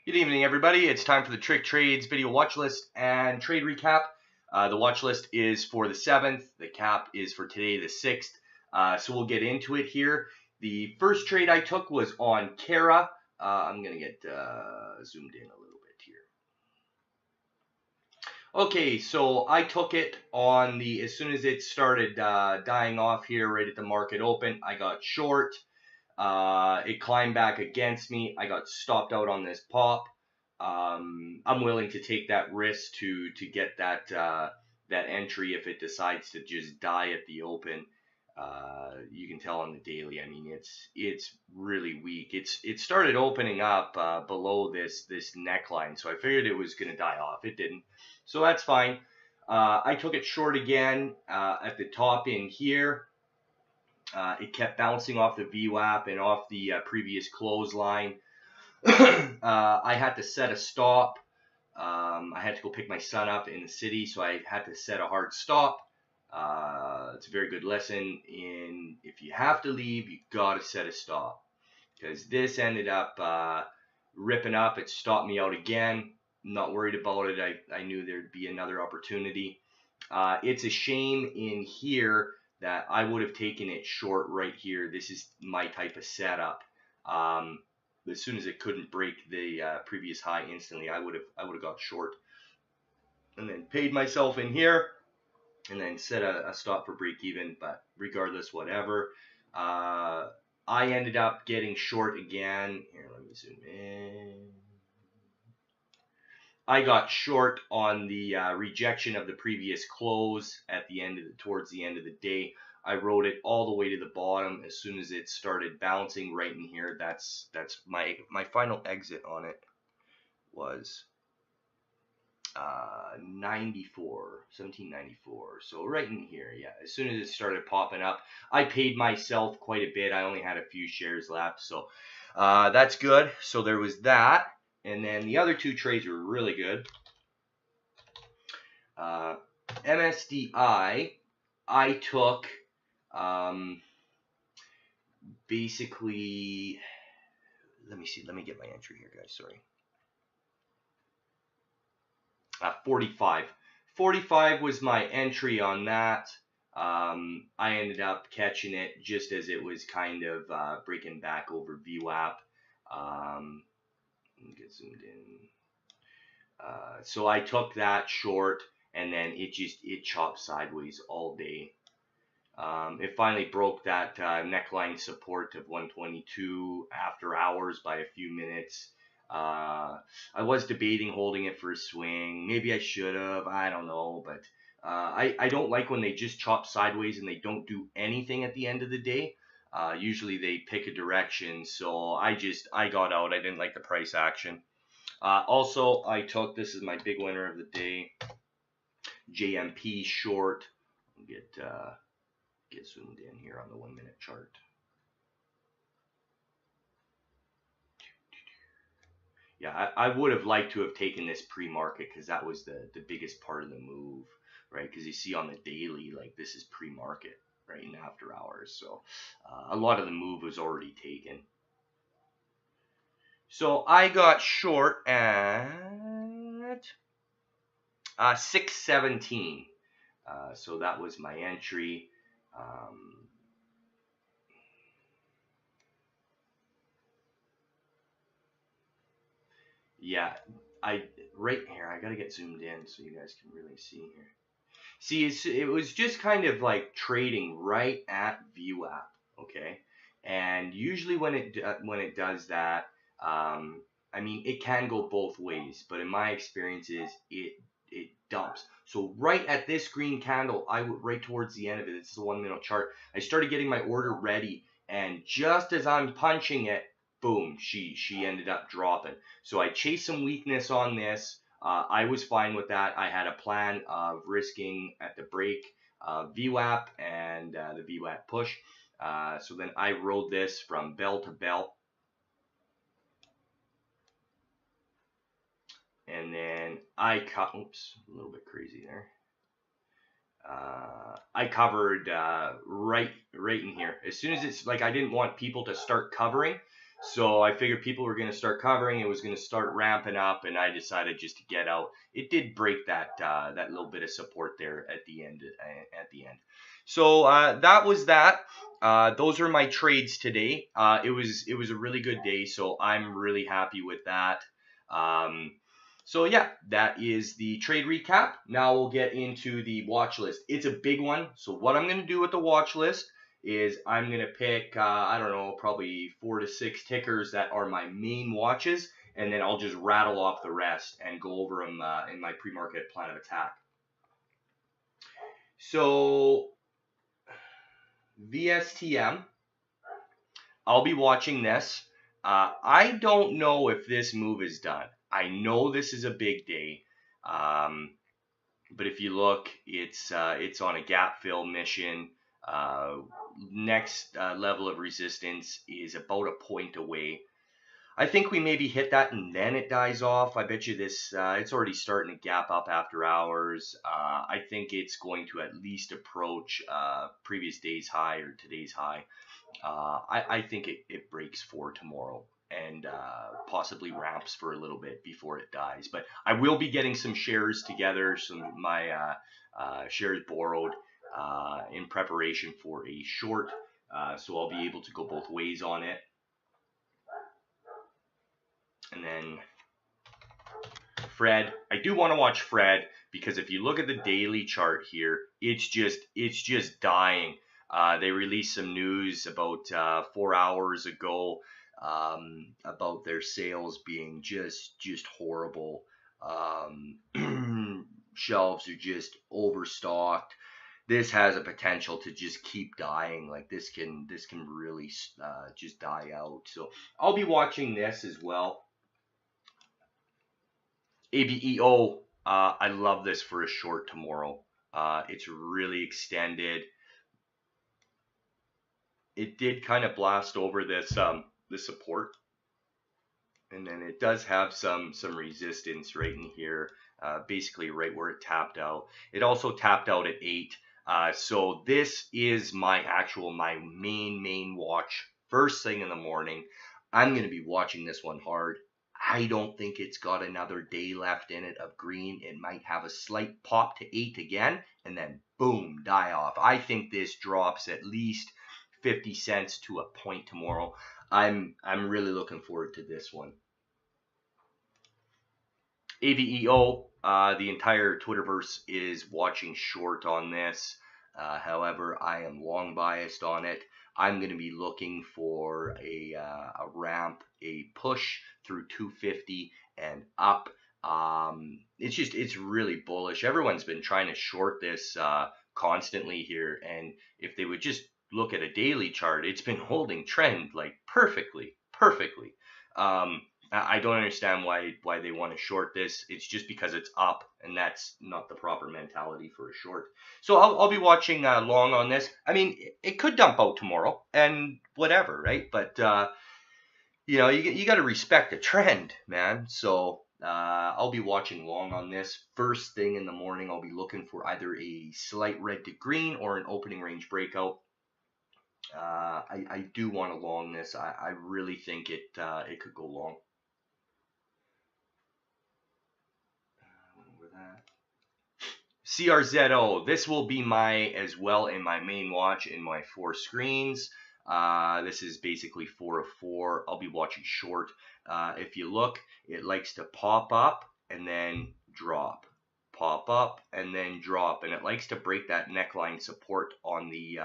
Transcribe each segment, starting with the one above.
Good evening, everybody. It's time for the Trick Trades video watch list and trade recap. The watch list is for the 7th. The cap is for today, the 6th. So we'll get into it here. The first trade I took was on Kara. I'm going to get zoomed in a little bit here. Okay, so I took it on as soon as it started dying off here right at the market open, I got short. It climbed back against me. I got stopped out on this pop. I'm willing to take that risk to get that entry if it decides to just die at the open. You can tell on the daily. I mean, it's really weak. It started opening up below this neckline, so I figured it was going to die off. It didn't, so that's fine. I took it short again at the top in here. It kept bouncing off the VWAP and off the previous clothesline. I had to set a stop. I had to go pick my son up in the city, so I had to set a hard stop. It's a very good lesson in if you have to leave, you gotta set a stop, because this ended up ripping up. It stopped me out again. I'm not worried about it. I knew there'd be another opportunity. It's a shame in here that I would have taken it short right here. This is my type of setup. As soon as it couldn't break the previous high instantly, I would have got short, and then paid myself in here, and then set a stop for break even. But regardless, whatever. I ended up getting short again. Here, let me zoom in. I got short on the rejection of the previous close at the end towards the end of the day. I rode it all the way to the bottom. As soon as it started bouncing right in here, that's my final exit on it was 1794. So right in here, yeah. As soon as it started popping up, I paid myself quite a bit. I only had a few shares left, so that's good. So there was that. And then the other two trades were really good. MSDI, I took basically, let me see, let me get my entry here, guys, sorry. 45. 45 was my entry on that. I ended up catching it just as it was kind of breaking back over VWAP. Let me get zoomed in. So I took that short, and then it chopped sideways all day. It finally broke that neckline support of 122 after hours by a few minutes. I was debating holding it for a swing. Maybe I should have. I don't know. But I don't like when they just chop sideways and they don't do anything at the end of the day. Usually they pick a direction. So I got out. I didn't like the price action. Also, I took, this is my big winner of the day, JMP short. Get zoomed in here on the 1 minute chart. Yeah, I would have liked to have taken this pre-market, because that was the biggest part of the move, right? Because you see on the daily, like, this is pre-market, right, in after hours. So a lot of the move was already taken. So I got short at 617. So that was my entry. Yeah, right here, I gotta get zoomed in so you guys can really see here. See, it was just kind of like trading right at VWAP, okay? And usually when it does that, I mean, it can go both ways, but in my experiences, it dumps. So right at this green candle, right towards the end of it, this is a 1 minute chart, I started getting my order ready, and just as I'm punching it, boom, she ended up dropping. So I chased some weakness on this. I was fine with that. I had a plan of risking at the break VWAP and the VWAP push. So then I rode this from bell to bell. And then I cut, oops, a little bit crazy there. I covered right in here. As soon as it's like, I didn't want people to start covering. So I figured people were going to start covering. It was going to start ramping up, and I decided just to get out. It did break that little bit of support there at the end. So that was that. Those are my trades today. It was a really good day, so I'm really happy with that. Um, so yeah, that is the trade recap. Now we'll get into the watch list. It's a big one. So what I'm going to do with the watch list is I'm going to pick, I don't know, probably 4 to 6 tickers that are my main watches, and then I'll just rattle off the rest and go over them in my pre-market plan of attack. So VSTM, I'll be watching this. I don't know if this move is done. I know this is a big day. But if you look, it's on a gap fill mission. Next level of resistance is about a point away. I think we maybe hit that and then it dies off. I bet you this, it's already starting to gap up after hours. I think it's going to at least approach previous day's high or today's high. I think it breaks for tomorrow and possibly ramps for a little bit before it dies. But I will be getting some shares together, some of my shares borrowed in preparation for a short. So I'll be able to go both ways on it. And then Fred, I do want to watch Fred because if you look at the daily chart here, it's just dying. They released some news about 4 hours ago about their sales being just horrible. Shelves are just overstocked. This has a potential to just keep dying. Like this can really just die out. So I'll be watching this as well. ABEO, I love this for a short tomorrow. It's really extended. It did kind of blast over this support, and then it does have some resistance right in here, basically right where it tapped out. It also tapped out at 8. So this is my main watch. First thing in the morning, I'm going to be watching this one hard. I don't think it's got another day left in it of green. It might have a slight pop to 8 again, and then boom, die off. I think this drops at least 50 cents to a point tomorrow. I'm really looking forward to this one. AVEO, the entire Twitterverse is watching short on this. However, I am long biased on it. I'm going to be looking for a ramp, a push through 250 and up. It's really bullish. Everyone's been trying to short this constantly here, and if they would just look at a daily chart, it's been holding trend like perfectly. I don't understand why they want to short this. It's just because it's up, and that's not the proper mentality for a short. So I'll be watching long on this. I mean, it could dump out tomorrow, and whatever, right? But you got to respect the trend, man. So I'll be watching long on this. First thing in the morning, I'll be looking for either a slight red to green or an opening range breakout. I do want to long this. I really think it could go long. CRZO, this will be as well in my main watch in my 4 screens. This is basically 4 of 4. I'll be watching short. If you look, it likes to pop up and then drop. Pop up and then drop. And it likes to break that neckline support on the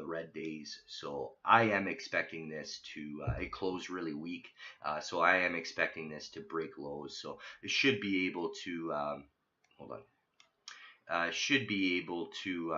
red days. So I am expecting this to, it closed really weak. So I am expecting this to break lows. So it should be able to, hold on. Should be able to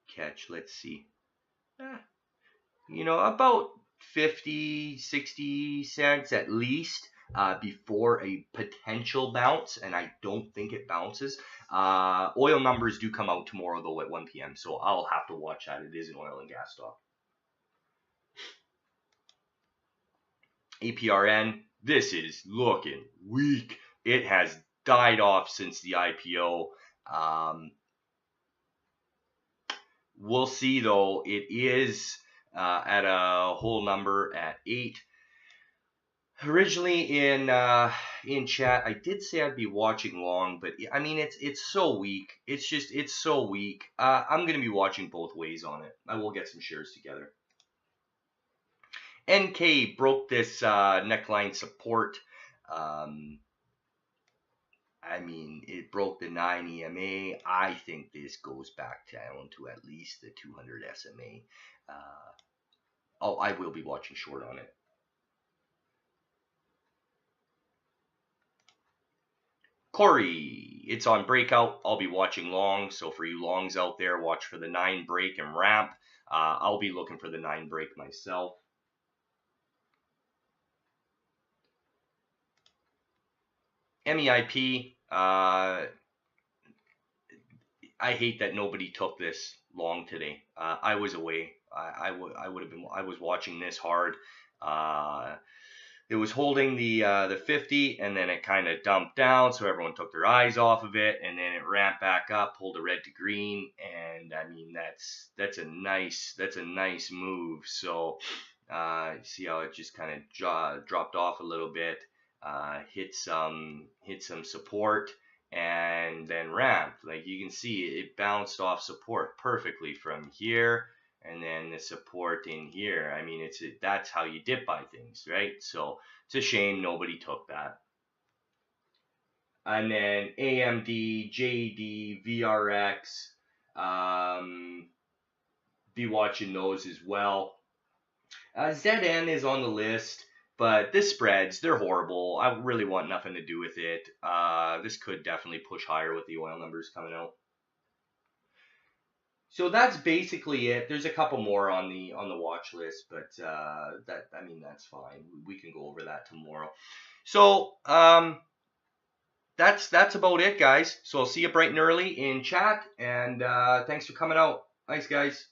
catch, let's see, about 50, 60 cents at least before a potential bounce, and I don't think it bounces. Oil numbers do come out tomorrow, though, at 1 p.m., so I'll have to watch that. It is an oil and gas stock. APRN, this is looking weak. It has died off since the IPO. We'll see, though. It is at a whole number at 8. Originally in chat, I did say I'd be watching long, but I mean it's so weak. It's so weak. I'm gonna be watching both ways on it. I will get some shares together. NK broke this neckline support. Um, I mean, it broke the 9 EMA. I think this goes back down to at least the 200 SMA. Oh, I will be watching short on it. Corey, it's on breakout. I'll be watching long. So for you longs out there, watch for the 9 break and ramp. I'll be looking for the 9 break myself. MEIP, I hate that nobody took this long today. I was away. I would have been. I was watching this hard. It was holding the 50, and then it kind of dumped down, so everyone took their eyes off of it, and then it ramped back up, pulled a red to green, and I mean that's a nice move. So see how it just kind of dropped off a little bit, hit some support, and then ramped. Like you can see, it bounced off support perfectly from here, and then the support in here. I mean, that's how you dip by things, right? So it's a shame nobody took that. And then AMD, JD, VRX, be watching those as well. ZN is on the list, but this spreads, they're horrible. I really want nothing to do with it. This could definitely push higher with the oil numbers coming out. So that's basically it. There's a couple more on the watch list, but that's fine. We can go over that tomorrow. So that's about it, guys. So I'll see you bright and early in chat, and thanks for coming out. Thanks, guys.